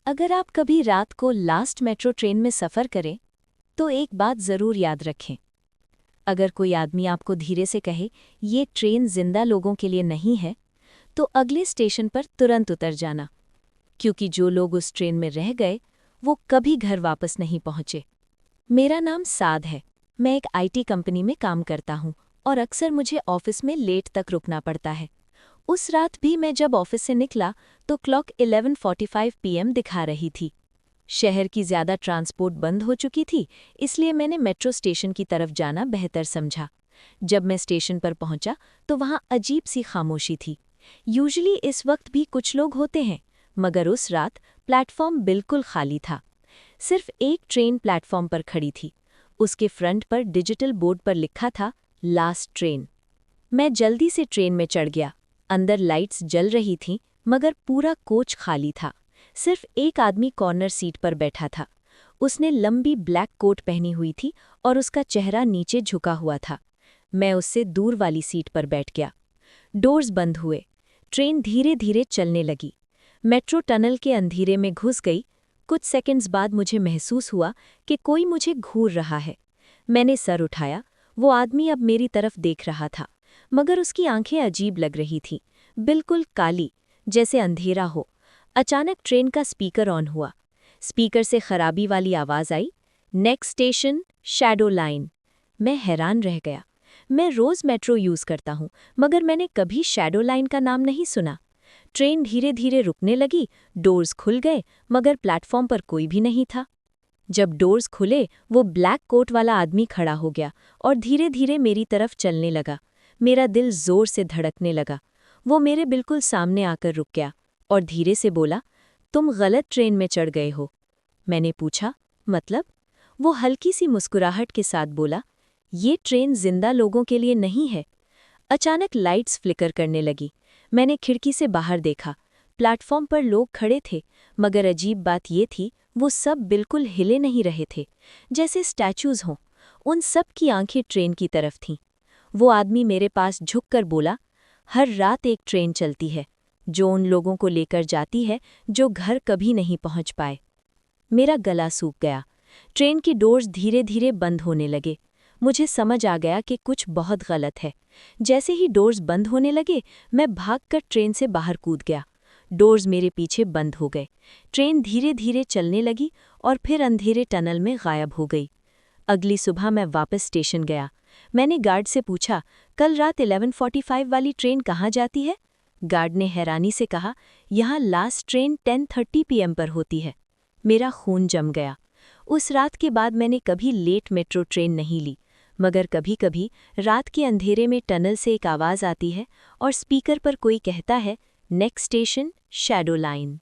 अगर आप कभी रात को लास्ट मेट्रो ट्रेन में सफ़र करें तो एक बात ज़रूर याद रखें। अगर कोई आदमी आपको धीरे से कहे ये ट्रेन जिंदा लोगों के लिए नहीं है, तो अगले स्टेशन पर तुरंत उतर जाना, क्योंकि जो लोग उस ट्रेन में रह गए वो कभी घर वापस नहीं पहुंचे। मेरा नाम साद है। मैं एक आईटी कंपनी में काम करता हूं और अक्सर मुझे ऑफिस में लेट तक रुकना पड़ता है। उस रात भी मैं जब ऑफिस से निकला तो क्लॉक 11:45 पीएम दिखा रही थी। शहर की ज़्यादा ट्रांसपोर्ट बंद हो चुकी थी, इसलिए मैंने मेट्रो स्टेशन की तरफ जाना बेहतर समझा। जब मैं स्टेशन पर पहुंचा तो वहां अजीब सी खामोशी थी। यूजुअली इस वक्त भी कुछ लोग होते हैं, मगर उस रात प्लेटफॉर्म बिल्कुल खाली था। सिर्फ एक ट्रेन प्लेटफॉर्म पर खड़ी थी। उसके फ्रंट पर डिजिटल बोर्ड पर लिखा था, लास्ट ट्रेन। मैं जल्दी से ट्रेन में चढ़ गया। अंदर लाइट्स जल रही थीं, मगर पूरा कोच खाली था। सिर्फ एक आदमी कॉर्नर सीट पर बैठा था। उसने लंबी ब्लैक कोट पहनी हुई थी और उसका चेहरा नीचे झुका हुआ था। मैं उससे दूर वाली सीट पर बैठ गया। डोर्स बंद हुए। ट्रेन धीरे धीरे चलने लगी। मेट्रो टनल के अंधेरे में घुस गई। कुछ सेकंड्स बाद मुझे महसूस हुआ कि कोई मुझे घूर रहा है। मैंने सर उठाया। वो आदमी अब मेरी तरफ देख रहा था, मगर उसकी आंखें अजीब लग रही थीं, बिल्कुल काली, जैसे अंधेरा हो। अचानक ट्रेन का स्पीकर ऑन हुआ। स्पीकर से खराबी वाली आवाज़ आई, नेक्स्ट स्टेशन शैडो लाइन। मैं हैरान रह गया। मैं रोज़ मेट्रो यूज़ करता हूँ, मगर मैंने कभी शैडो लाइन का नाम नहीं सुना। ट्रेन धीरे धीरे रुकने लगी। डोर्स खुल गए, मगर प्लेटफॉर्म पर कोई भी नहीं था। जब डोर्स खुले, वो ब्लैक कोट वाला आदमी खड़ा हो गया और धीरे धीरे मेरी तरफ चलने लगा। मेरा दिल जोर से धड़कने लगा। वो मेरे बिल्कुल सामने आकर रुक गया और धीरे से बोला, तुम गलत ट्रेन में चढ़ गए हो। मैंने पूछा, मतलब? वो हल्की सी मुस्कुराहट के साथ बोला, ये ट्रेन जिंदा लोगों के लिए नहीं है। अचानक लाइट्स फ्लिकर करने लगी। मैंने खिड़की से बाहर देखा। प्लेटफॉर्म पर लोग खड़े थे, मगर अजीब बात ये थी, वो सब बिल्कुल हिले नहीं रहे थे, जैसे स्टैचूज हों। उन सब की आंखें ट्रेन की तरफ थीं। वो आदमी मेरे पास झुककर बोला, हर रात एक ट्रेन चलती है, जो उन लोगों को लेकर जाती है जो घर कभी नहीं पहुंच पाए। मेरा गला सूख गया। ट्रेन की डोर्स धीरे धीरे बंद होने लगे। मुझे समझ आ गया कि कुछ बहुत गलत है। जैसे ही डोर्स बंद होने लगे, मैं भागकर ट्रेन से बाहर कूद गया। डोर्स मेरे पीछे बंद हो गए। ट्रेन धीरे धीरे चलने लगी और फिर अंधेरे टनल में गायब हो गई। अगली सुबह मैं वापस स्टेशन गया। मैंने गार्ड से पूछा, कल रात 11:45 वाली ट्रेन कहाँ जाती है? गार्ड ने हैरानी से कहा, यहाँ लास्ट ट्रेन 10:30 पीएम पर होती है। मेरा खून जम गया। उस रात के बाद मैंने कभी लेट मेट्रो ट्रेन नहीं ली, मगर कभी-कभी रात के अंधेरे में टनल से एक आवाज़ आती है और स्पीकर पर कोई कहता है, नेक्स्ट स्टेशन शैडो लाइन।